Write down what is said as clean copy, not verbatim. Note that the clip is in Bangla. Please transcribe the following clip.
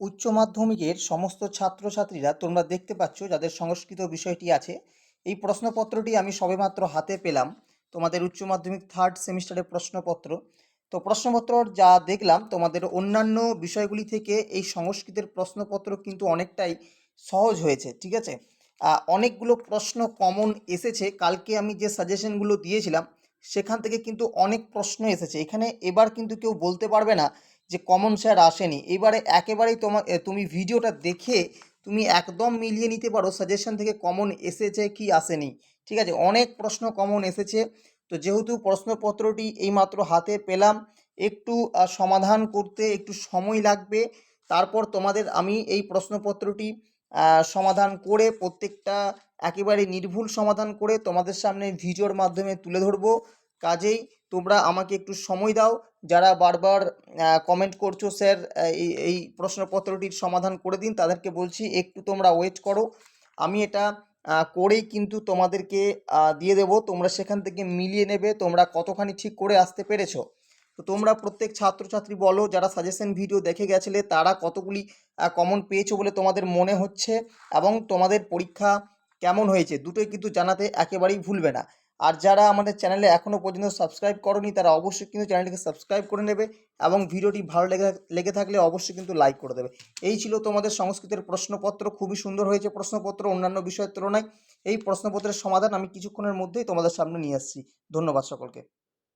উচ্চ মাধ্যমিকের সমস্ত ছাত্রছাত্রীরা তোমরা দেখতে পাচ্ছ যাদের সংস্কৃত বিষয়টি আছে, এই প্রশ্নপত্রটি আমি সবেমাত্র হাতে পেলাম। তোমাদের উচ্চ মাধ্যমিক থার্ড সেমিস্টারের প্রশ্নপত্র। তো প্রশ্নপত্র যা দেখলাম তোমাদের অন্যান্য বিষয়গুলি থেকে এই সংস্কৃতের প্রশ্নপত্র কিন্তু অনেকটাই সহজ হয়েছে, ঠিক আছে। অনেকগুলো প্রশ্ন কমন এসেছে। কালকে আমি যে সাজেশনগুলো দিয়েছিলাম সেখান থেকে কিন্তু অনেক প্রশ্ন এসেছে এখানে। এবার কিন্তু কেউ বলতে পারবে না যে কমন স্যার আসেনি। এবারে একেবারেই তুমি ভিডিওটা দেখে তুমি একদম মিলিয়ে নিতে পারো সাজেশন থেকে কমন এসেছে কি আসেনি, ঠিক আছে। অনেক প্রশ্ন কমন এসেছে। তো যেহেতু প্রশ্নপত্রটি এইমাত্র হাতে পেলাম, একটু সমাধান করতে একটু সময় লাগবে। তারপর তোমাদের আমি এই প্রশ্নপত্রটি সমাধান করে প্রত্যেকটা একেবারে নির্ভুল সমাধান করে তোমাদের সামনে ভিডিওর মাধ্যমে তুলে ধরবো। কাজেই তোমরা আমাকে একটু সময় দাও। যারা বারবার কমেন্ট করছো স্যার এই প্রশ্নপত্রটির সমাধান করে দিন, তাদেরকে বলছি একটু তোমরা ওয়েট করো। আমি এটা করেই কিন্তু তোমাদেরকে দিয়ে দেবো। তোমরা সেখান থেকে মিলিয়ে নেবে তোমরা কতখানি ঠিক করে আসতে পেরেছো। তো তোমরা প্রত্যেক ছাত্রছাত্রী বলো, যারা সাজেশন ভিডিও দেখে গেছিলে তারা কতগুলি কমন পেয়েছো বলে তোমাদের মনে হচ্ছে, এবং তোমাদের পরীক্ষা কেমন হয়েছে দুটোই কিন্তু জানাতে একেবারেই ভুলবে না। আর যারা আমাদের চ্যানেলে এখনও পর্যন্ত সাবস্ক্রাইব করনি তারা অবশ্যই কিন্তু চ্যানেলটিকে সাবস্ক্রাইব করে নেবে, এবং ভিডিওটি ভালো লেগে থাকলে অবশ্যই কিন্তু লাইক করে দেবে। এই ছিল তোমাদের সংস্কৃতের প্রশ্নপত্র। খুবই সুন্দর হয়েছে প্রশ্নপত্র অন্যান্য বিষয়ের তুলনায়। এই প্রশ্নপত্রের সমাধান আমি কিছুক্ষণের মধ্যেই তোমাদের সামনে নিয়ে আসছি। ধন্যবাদ সকলকে।